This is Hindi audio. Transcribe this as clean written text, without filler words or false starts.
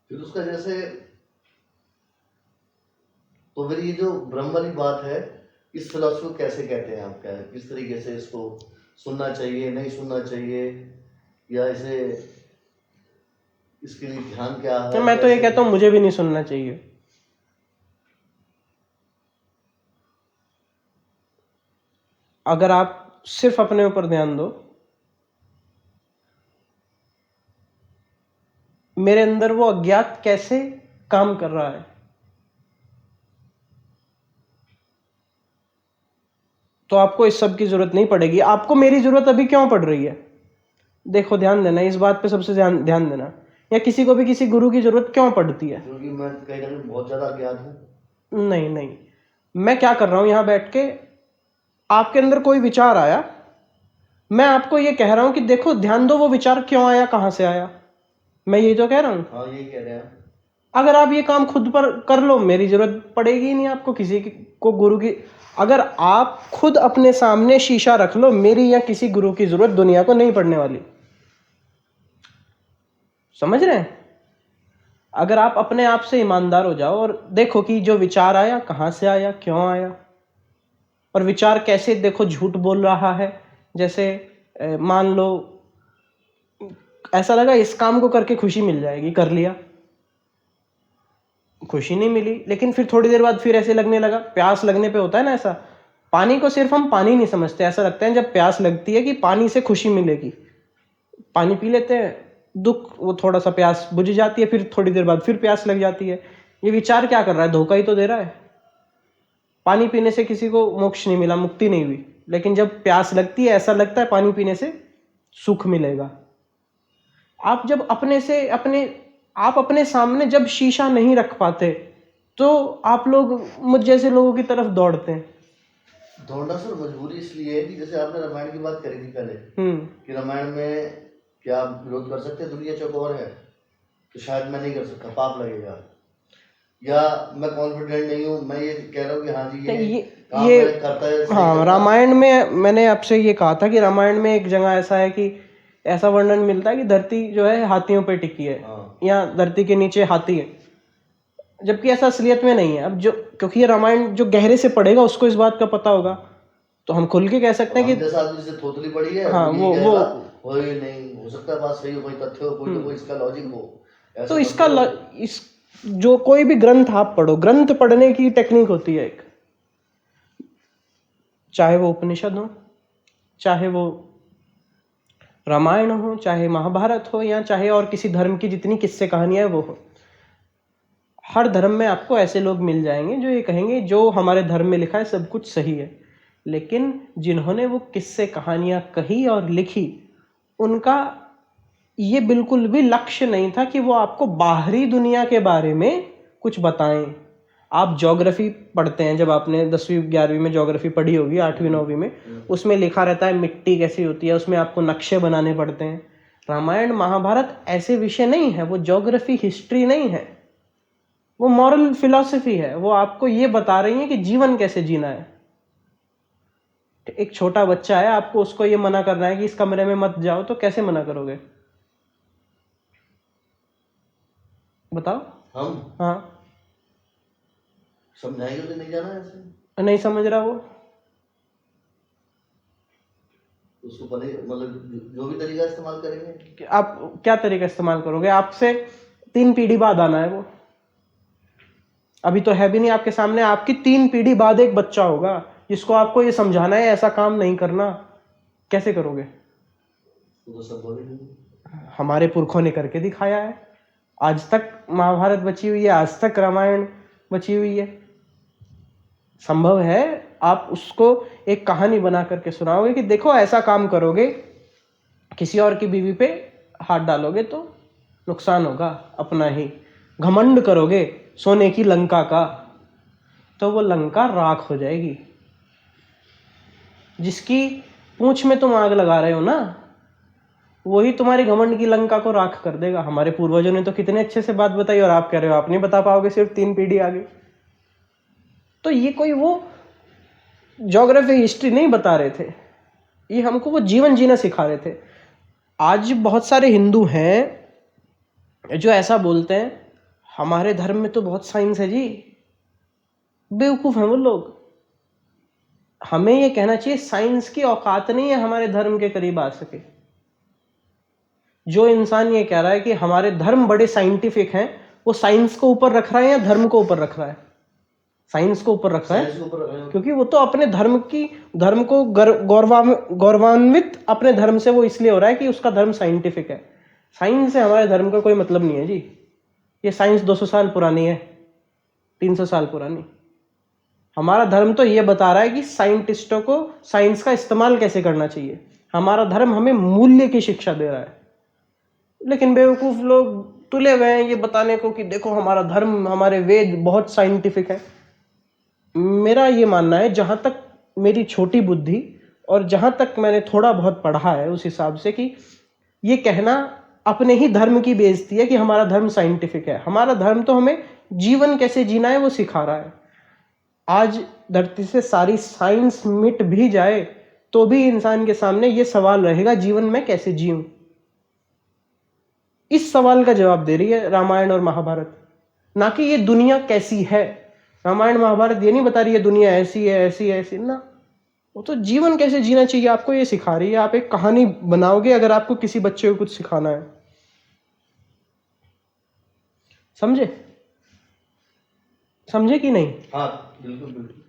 फिर उसका जैसे, तो फिर ये जो ब्रह्म वाली बात है, इस फिलॉसफी को कैसे कहते हैं आप, क्या है, किस तरीके से इसको सुनना चाहिए, नहीं सुनना चाहिए, या इसे, इसके लिए ध्यान क्या तो है, मैं तो ये कैसे? कहता हूँ मुझे भी नहीं सुनना चाहिए। अगर आप सिर्फ अपने ऊपर ध्यान दो, मेरे अंदर वो अज्ञात कैसे काम कर रहा है, तो आपको इस सब की जरूरत नहीं पड़ेगी। आपको मेरी जरूरत अभी क्यों पड़ रही है? देखो, ध्यान देना इस बात पे, सबसे ध्यान देना। या किसी को भी किसी गुरु की जरूरत क्यों पड़ती है? क्योंकि मैं कहीं ना कहीं बहुत ज्यादा अज्ञात हूँ। नहीं नहीं, मैं क्या कर रहा हूं यहां बैठ के, आपके अंदर कोई विचार आया, मैं आपको ये कह रहा हूं कि देखो ध्यान दो वो विचार क्यों आया, कहां से आया। मैं यही तो कह रहा हूं। हाँ, यही कह रहे हैं। अगर आप ये काम खुद पर कर लो, मेरी जरूरत पड़ेगी ही नहीं आपको किसी को गुरु की। अगर आप खुद अपने सामने शीशा रख लो, मेरी या किसी गुरु की जरूरत दुनिया को नहीं पड़ने वाली। समझ रहे हैं? अगर आप अपने आप से ईमानदार हो जाओ और देखो कि जो विचार आया कहां से आया, क्यों आया, और विचार कैसे देखो झूठ बोल रहा है। जैसे मान लो ऐसा लगा इस काम को करके खुशी मिल जाएगी, कर लिया, खुशी नहीं मिली, लेकिन फिर थोड़ी देर बाद फिर ऐसे लगने लगा, प्यास लगने पे होता है ना ऐसा। पानी को सिर्फ हम पानी नहीं समझते, ऐसा लगता है जब प्यास लगती है कि पानी से खुशी मिलेगी, पानी पी लेते हैं, दुख वो थोड़ा सा प्यास बुझ जाती है, फिर थोड़ी देर बाद फिर प्यास लग जाती है। ये विचार क्या कर रहा है? धोखा ही तो दे रहा है। पानी पीने से किसी को मोक्ष नहीं मिला, मुक्ति नहीं हुई, लेकिन जब प्यास लगती है ऐसा लगता है पानी पीने से सुख मिलेगा। आप जब आप अपने सामने जब शीशा नहीं रख पाते, तो आप लोग मुझ जैसे लोगों की तरफ दौड़ते हैं। दौड़ना सर मजबूरी इसलिए है कि जैसे आपने रामायण की बात करी थी पहले, कि रामायण में क्या आप विरोध कर सकते हैं, दुनिया चौकोर है, तो शायद मैं नहीं कर सकता, पाप लगेगा, या मैं कॉन्फिडेंट नहीं हूँ, मैं ये कह रहा हूँ कि हाँ जी ये काम ये मैं करता है, सही हाँ, करता। रामायण में मैंने आपसे ये कहा था कि रामायण में एक जगह ऐसा है कि ऐसा वर्णन मिलता है कि धरती जो है हाथियों पे टिकी है, या धरती के नीचे हाथी है, जबकि ऐसा असलियत में नहीं है। अब जो, क्योंकि ये रामायण जो गहरे से पढ़ेगा उसको इस बात का पता होगा, तो हम खुल के कह सकते हैं कि जैसा आदमी से थोतली पड़ी है, हाँ, वो यही कहेगा, वो ये नहीं हो सकता, बात सही हो, कोई तथ्य हो, कोई तो कोई इसका लॉजिक हो, ऐसा तो मत इस जो कोई भी ग्रंथ आप पढ़ो, ग्रंथ पढ़ने की टेक्निक होती है एक, चाहे वो उपनिषद हो, चाहे वो रामायण हो, चाहे महाभारत हो, या चाहे और किसी धर्म की जितनी किस्से कहानियां वो हो। हर धर्म में आपको ऐसे लोग मिल जाएंगे जो ये कहेंगे जो हमारे धर्म में लिखा है सब कुछ सही है, लेकिन जिन्होंने वो किस्से कहानियां कही और लिखी, उनका ये बिल्कुल भी लक्ष्य नहीं था कि वो आपको बाहरी दुनिया के बारे में कुछ बताएं। आप ज्योग्राफी पढ़ते हैं, जब आपने 10वीं 11वीं में ज्योग्राफी पढ़ी होगी, 8वीं 9वीं में, उसमें लिखा रहता है मिट्टी कैसी होती है, उसमें आपको नक्शे बनाने पड़ते हैं। रामायण महाभारत ऐसे विषय नहीं है, वो ज्योग्राफी हिस्ट्री नहीं है, वो मॉरल फिलॉसफी है। वो आपको ये बता रही है कि जीवन कैसे जीना है। एक छोटा बच्चा है, आपको उसको ये मना करना है कि इस कमरे में मत जाओ, तो कैसे मना करोगे? बताओ। हम हाँ, समझाएंगे तो नहीं जाना ऐसे, नहीं समझ रहा वो, उसको पहले मतलब जो भी तरीका इस्तेमाल करेंगे। कि आप क्या तरीका इस्तेमाल करोगे? आपसे 3 पीढ़ी बाद आना है वो, अभी तो है भी नहीं आपके सामने। आपकी 3 पीढ़ी बाद एक बच्चा होगा जिसको आपको ये समझाना है ऐसा काम नहीं करना, कैसे करोगे? तो सब बोलेंगे। हमारे पुरखों ने करके दिखाया है, आज तक महाभारत बची हुई है, आज तक रामायण बची हुई है। संभव है आप उसको एक कहानी बना करके सुनाओगे कि देखो ऐसा काम करोगे, किसी और की बीवी पे हाथ डालोगे तो नुकसान होगा अपना ही, घमंड करोगे सोने की लंका का, तो वो लंका राख हो जाएगी। जिसकी पूंछ में तुम आग लगा रहे हो ना, वही तुम्हारी घमंड की लंका को राख कर देगा। हमारे पूर्वजों ने तो कितने अच्छे से बात बताई, और आप कह रहे हो आप नहीं बता पाओगे सिर्फ 3 पीढ़ी आगे। तो ये कोई वो ज्योग्राफी हिस्ट्री नहीं बता रहे थे, ये हमको वो जीवन जीना सिखा रहे थे। आज बहुत सारे हिंदू हैं जो ऐसा बोलते हैं, हमारे धर्म में तो बहुत साइंस है जी, बेवकूफ हैं वो लोग। हमें ये कहना चाहिए साइंस की औकात नहीं है हमारे धर्म के करीब आ सके। जो इंसान ये कह रहा है कि हमारे धर्म बड़े साइंटिफिक हैं, वो साइंस को ऊपर रख रहा है या धर्म को ऊपर रख रहा है? साइंस को ऊपर रख रहा है, क्योंकि वो तो अपने धर्म को गौरवान्वित अपने धर्म से वो इसलिए हो रहा है कि उसका धर्म साइंटिफिक है। साइंस से हमारे धर्म का कोई मतलब नहीं है जी। ये साइंस 200 साल पुरानी है, 300 साल पुरानी। हमारा धर्म तो ये बता रहा है कि साइंटिस्टों को साइंस का इस्तेमाल कैसे करना चाहिए। हमारा धर्म हमें मूल्य की शिक्षा दे रहा है। लेकिन बेवकूफ लोग तुले हुए हैं ये बताने को कि देखो हमारा धर्म, हमारे वेद बहुत साइंटिफिक है। मेरा ये मानना है, जहां तक मेरी छोटी बुद्धि और जहां तक मैंने थोड़ा बहुत पढ़ा है उस हिसाब से, कि ये कहना अपने ही धर्म की बेइज्जती है कि हमारा धर्म साइंटिफिक है। हमारा धर्म तो हमें जीवन कैसे जीना है वो सिखा रहा है। आज धरती से सारी साइंस मिट भी जाए तो भी इंसान के सामने ये सवाल रहेगा, जीवन में कैसे जीऊं। इस सवाल का जवाब दे रही है रामायण और महाभारत, ना कि ये दुनिया कैसी है। रामायण महाभारत ये नहीं बता रही है दुनिया ऐसी है, ऐसी है, ऐसी ना। वो तो जीवन कैसे जीना चाहिए आपको ये सिखा रही है। आप एक कहानी बनाओगे अगर आपको किसी बच्चे को कुछ सिखाना है, समझे कि नहीं? हाँ बिल्कुल बिल्कुल।